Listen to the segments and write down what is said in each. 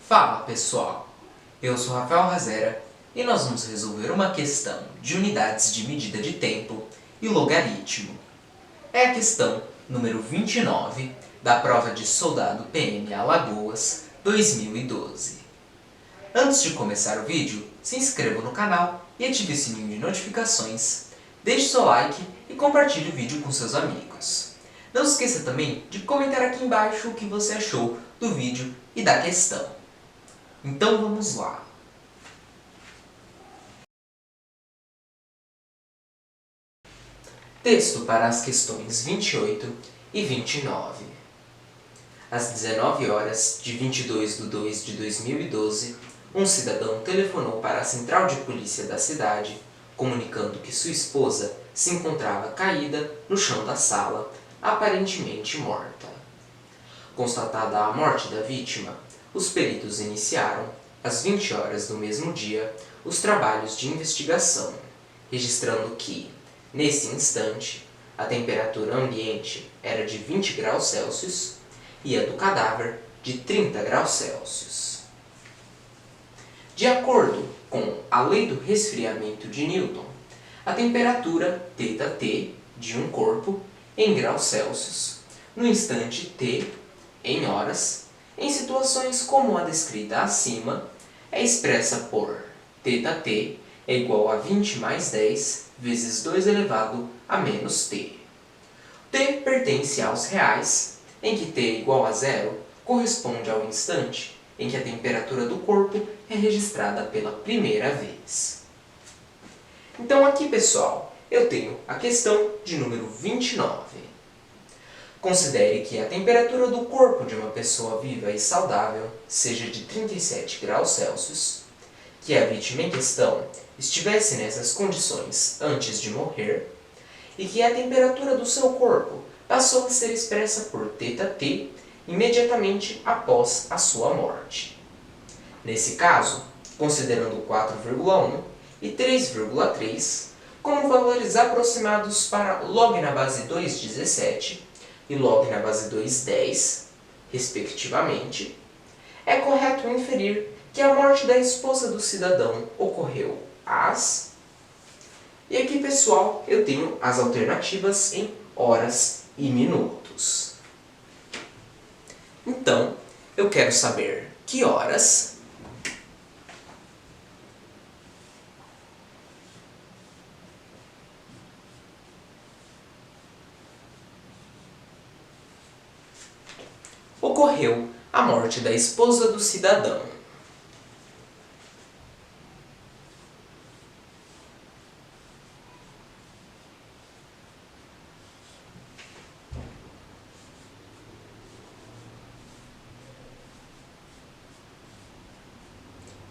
Fala pessoal, eu sou Rafael Razera e nós vamos resolver uma questão de unidades de medida de tempo e logaritmo. É a questão número 29 da prova de soldado PM Alagoas 2012. Antes de começar o vídeo, se inscreva no canal e ative o sininho de notificações, deixe seu like e compartilhe o vídeo com seus amigos. Não se esqueça também de comentar aqui embaixo o que você achou do vídeo e da questão. Então vamos lá! Texto para as questões 28 e 29. Às 19 horas de 22/2/2012, um cidadão telefonou para a central de polícia da cidade, comunicando que sua esposa se encontrava caída no chão da sala, aparentemente morta. Constatada a morte da vítima, os peritos iniciaram, às 20 horas do mesmo dia, os trabalhos de investigação, registrando que, nesse instante, a temperatura ambiente era de 20 graus Celsius e a do cadáver de 30 graus Celsius. De acordo com a lei do resfriamento de Newton, a temperatura θT de um corpo em graus Celsius, no instante t, em horas, em situações como a descrita acima, é expressa por θT é igual a 20 mais 10 vezes 2 elevado a menos t. T pertence aos reais, em que t é igual a zero corresponde ao instante em que a temperatura do corpo é registrada pela primeira vez. Então aqui, pessoal, eu tenho a questão de número 29. Considere que a temperatura do corpo de uma pessoa viva e saudável seja de 37 graus Celsius, que a vítima em questão estivesse nessas condições antes de morrer, e que a temperatura do seu corpo passou a ser expressa por θT imediatamente após a sua morte. Nesse caso, considerando 4,1 e 3,3 como valores aproximados para log na base 2,17 e log na base 2,10, respectivamente, é correto inferir que a morte da esposa do cidadão ocorreu às... E aqui, pessoal, eu tenho as alternativas em horas e minutos. Então, eu quero saber que horas ocorreu a morte da esposa do cidadão.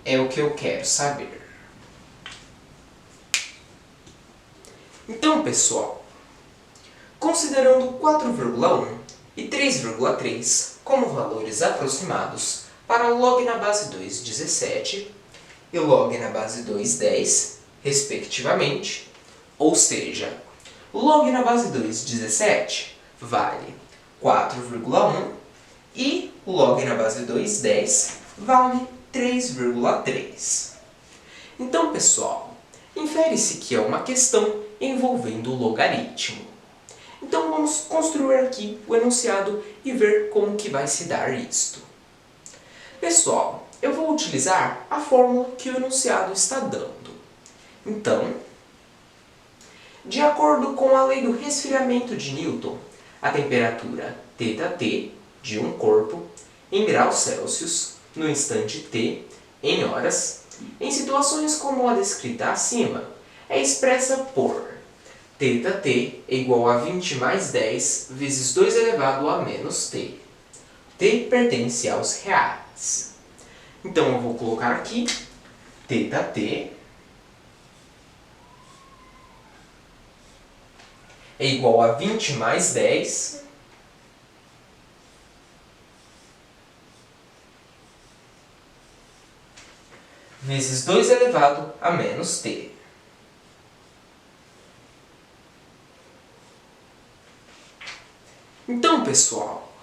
É o que eu quero saber. Então, pessoal, considerando 4,1 e 3,3 como valores aproximados para log na base 2,17 e log na base 2,10, respectivamente, ou seja, log na base 2,17 vale 4,1 e log na base 2,10 vale 3,3. Então, pessoal, infere-se que é uma questão envolvendo logaritmo. Então, vamos construir aqui o enunciado e ver como que vai se dar isto. Pessoal, eu vou utilizar a fórmula que o enunciado está dando. Então, de acordo com a lei do resfriamento de Newton, a temperatura θT de um corpo em graus Celsius no instante t, em horas, em situações como a descrita acima, é expressa por θT é igual a 20 mais 10 vezes 2 elevado a menos t. T pertence aos reais. Então, eu vou colocar aqui θT é igual a 20 mais 10 vezes 2 elevado a menos t. Então, pessoal,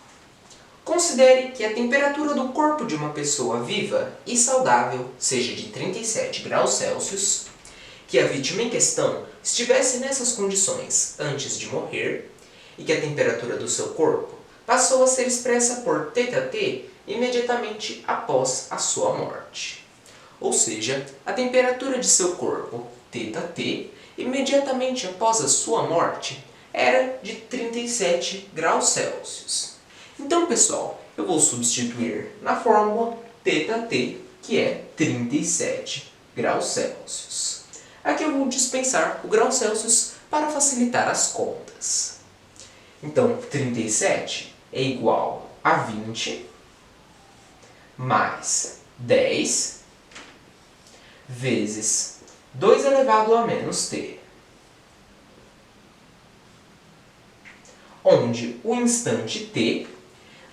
Considere que a temperatura do corpo de uma pessoa viva e saudável seja de 37 graus Celsius, que a vítima em questão estivesse nessas condições antes de morrer e que a temperatura do seu corpo passou a ser expressa por θT imediatamente após a sua morte. Ou seja, a temperatura de seu corpo, θT, imediatamente após a sua morte, era de 37 graus Celsius. Então, pessoal, eu vou substituir na fórmula θT, que é 37 graus Celsius. Aqui eu vou dispensar o grau Celsius para facilitar as contas. Então, 37 é igual a 20 mais 10 vezes 2 elevado a menos t, onde o instante t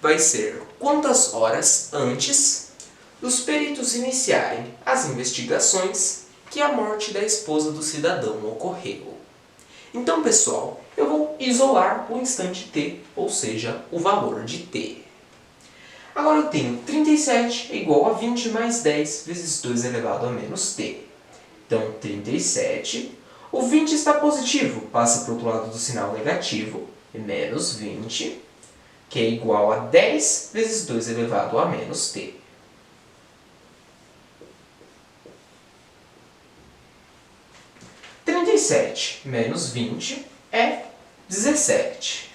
vai ser quantas horas antes dos peritos iniciarem as investigações que a morte da esposa do cidadão ocorreu. Então, pessoal, eu vou isolar o instante t, ou seja, o valor de t. Agora eu tenho 37 é igual a 20 mais 10 vezes 2 elevado a menos t. Então, 37. O 20 está positivo, passa para o outro lado do sinal negativo, e menos 20, que é igual a 10 vezes 2 elevado a menos t. Trinta e sete menos 20 é 17.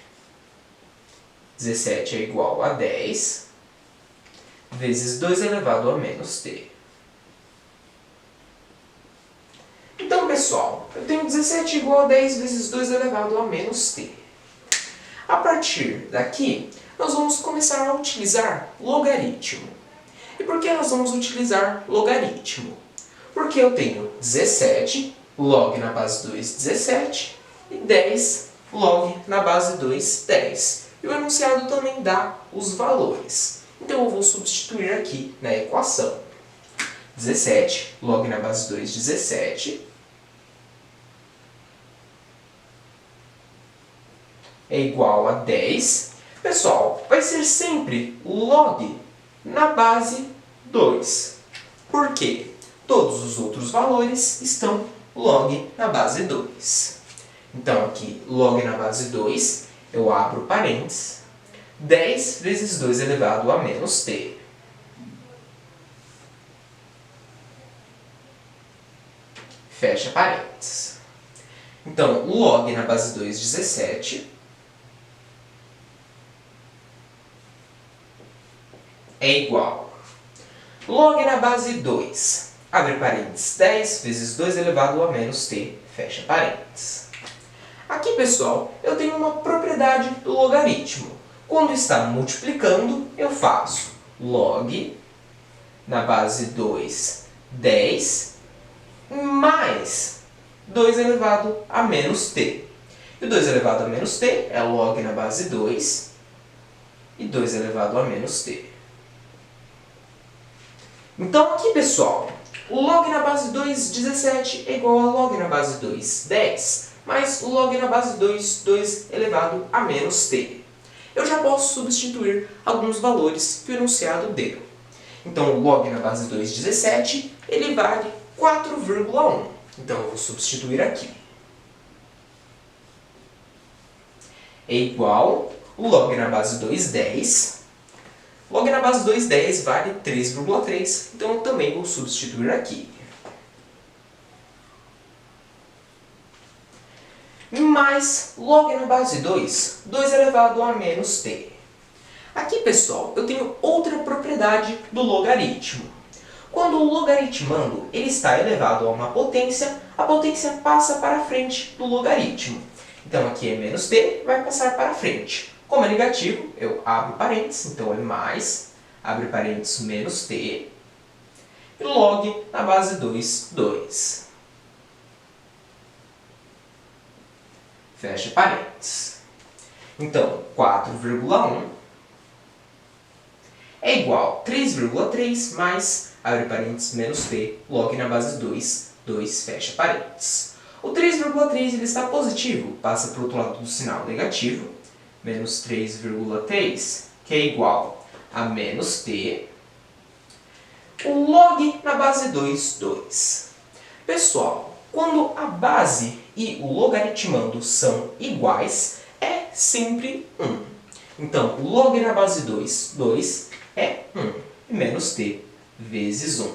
17 é igual a 10 vezes 2 elevado a menos t. Então, pessoal, eu tenho 17 igual a 10 vezes 2 elevado a menos t. A partir daqui, nós vamos começar a utilizar logaritmo. E por que nós vamos utilizar logaritmo? Porque eu tenho 17, log na base 2, 17, e 10, log na base 2, 10. E o enunciado também dá os valores. Então eu vou substituir aqui na equação. 17, log na base 2, 17, é igual a 10. Pessoal, vai ser sempre log na base 2. Por quê? Todos os outros valores estão log na base 2. Então, aqui, log na base 2, eu abro parênteses, 10 vezes 2 elevado a menos t. Fecha parênteses. Então, log na base 2, 17, é igual a log na base 2, abre parênteses, 10 vezes 2 elevado a menos t, fecha parênteses. Aqui, pessoal, eu tenho uma propriedade do logaritmo. Quando está multiplicando, eu faço log na base 2, 10, mais 2 elevado a menos t. E o 2 elevado a menos t é log na base 2 e 2 elevado a menos t. Então, aqui, pessoal, log na base 2, 17 é igual a log na base 2, 10, mais log na base 2, 2 elevado a menos t. Eu já posso substituir alguns valores que o enunciado deu. Então, o log na base 2, 17, ele vale 4,1. Então, eu vou substituir aqui. É igual o log na base 2, 10. Log na base 2, 10 vale 3,3. Então, eu também vou substituir aqui. Mais log na base 2, 2 elevado a menos t. Aqui, pessoal, eu tenho outra propriedade do logaritmo. Quando o logaritmando ele está elevado a uma potência, a potência passa para frente do logaritmo. Então, aqui é menos t, vai passar para frente. Como é negativo, eu abro parênteses, então é mais, abre parênteses, menos t, e log na base 2, 2. Fecha parênteses. Então, 4,1 é igual a 3,3 mais, abre parênteses, menos t, log na base 2, 2, fecha parênteses. O 3,3 ele está positivo, passa para o outro lado do sinal negativo, menos 3,3, que é igual a menos t. O log na base 2, 2. Pessoal, quando a base e o logaritmando são iguais, é sempre 1. Então, o log na base 2, 2 é 1. E menos t vezes 1.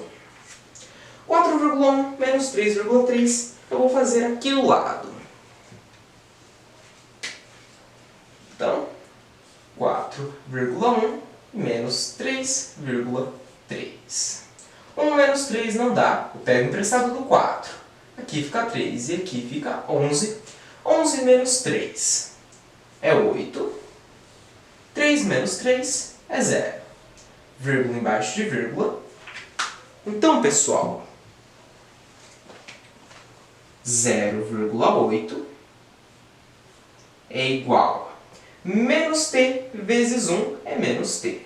4,1 menos 3,3 eu vou fazer aqui do lado. Então, 4,1 menos 3,3. 1 menos 3 não dá, eu pego emprestado do 4. Aqui fica 3 e aqui fica 11. 11 menos 3 é 8. 3 menos 3 é 0. Vírgula embaixo de vírgula. Então, pessoal, 0,8 é igual a menos t vezes 1 é menos t.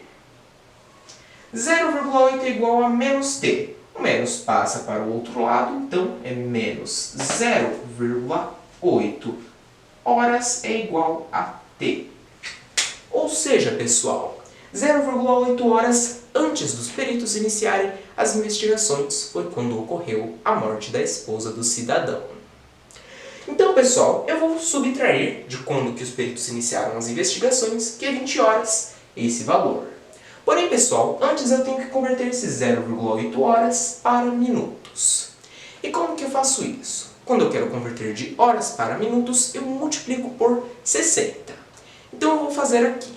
0,8 é igual a menos t. O menos passa para o outro lado, então é menos 0,8 horas é igual a t. Ou seja, pessoal, 0,8 horas antes dos peritos iniciarem as investigações foi quando ocorreu a morte da esposa do cidadão. Então, pessoal, eu vou subtrair de quando que os peritos iniciaram as investigações, que é 20 horas, esse valor. Porém, pessoal, antes eu tenho que converter esses 0,8 horas para minutos. E como que eu faço isso? Quando eu quero converter de horas para minutos, eu multiplico por 60. Então eu vou fazer aqui.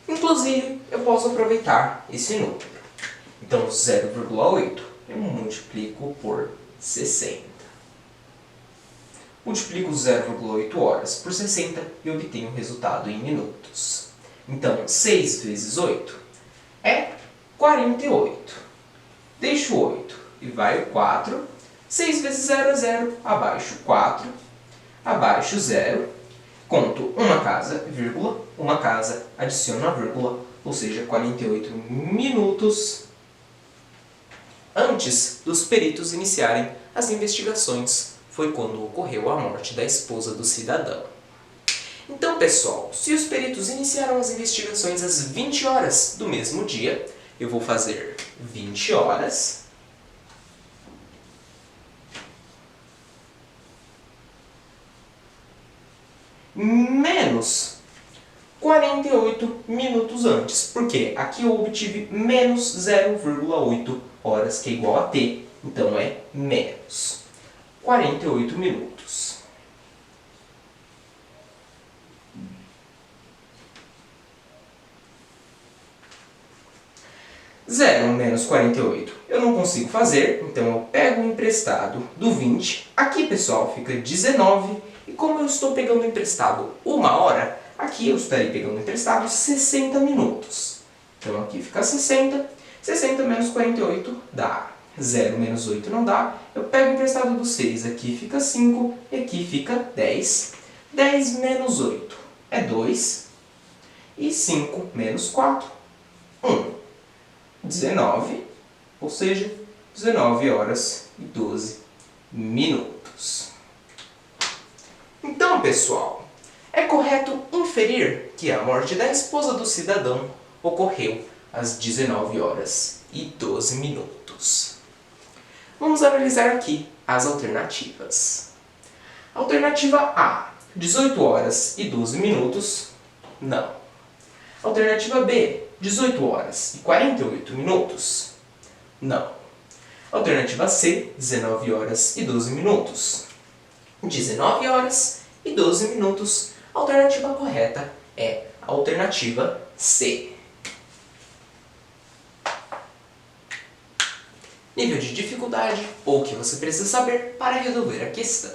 Inclusive, eu posso aproveitar esse número. Então, 0,8 eu multiplico por 60. Multiplico 0,8 horas por 60 e obtenho o resultado em minutos. Então, 6 vezes 8 é 48. Deixo 8 e vai o 4. 6 vezes 0 é 0. Abaixo 4. Abaixo 0. Conto uma casa, vírgula, uma casa, adiciono a vírgula, ou seja, 48 minutos antes dos peritos iniciarem as investigações foi quando ocorreu a morte da esposa do cidadão. Então, pessoal, se os peritos iniciaram as investigações às 20 horas do mesmo dia, eu vou fazer 20 horas menos 48 minutos antes. Porque aqui eu obtive menos 0,8 horas, que é igual a t. Então, é menos 48 minutos. Zero menos 48 eu não consigo fazer, então eu pego o emprestado do 20. Aqui, pessoal, fica 19. E como eu estou pegando emprestado 1 hora, aqui eu estarei pegando emprestado 60 minutos. Então aqui fica 60. 60 menos 48 dá 0 menos 8 não dá. Eu pego emprestado do 6, aqui fica 5 e aqui fica 10. 10 menos 8 é 2. E 5 menos 4, 1. 19, ou seja, 19 horas e 12 minutos. Então, pessoal, é correto inferir que a morte da esposa do cidadão ocorreu às 19 horas e 12 minutos. Vamos analisar aqui as alternativas. Alternativa A, 18 horas e 12 minutos, não. Alternativa B, 18 horas e 48 minutos, não. Alternativa C, 19 horas e 12 minutos. 19 horas e 12 minutos. A alternativa correta é a alternativa C. Nível de dificuldade ou o que você precisa saber para resolver a questão.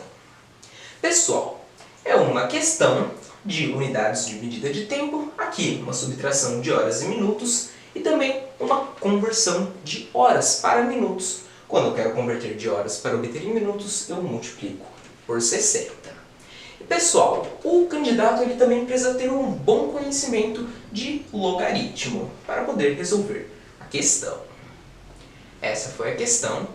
Pessoal, é uma questão de unidades de medida de tempo, aqui uma subtração de horas e minutos e também uma conversão de horas para minutos. Quando eu quero converter de horas para obter em minutos, eu multiplico por 60. E, pessoal, o candidato ele também precisa ter um bom conhecimento de logaritmo para poder resolver a questão. Essa foi a questão.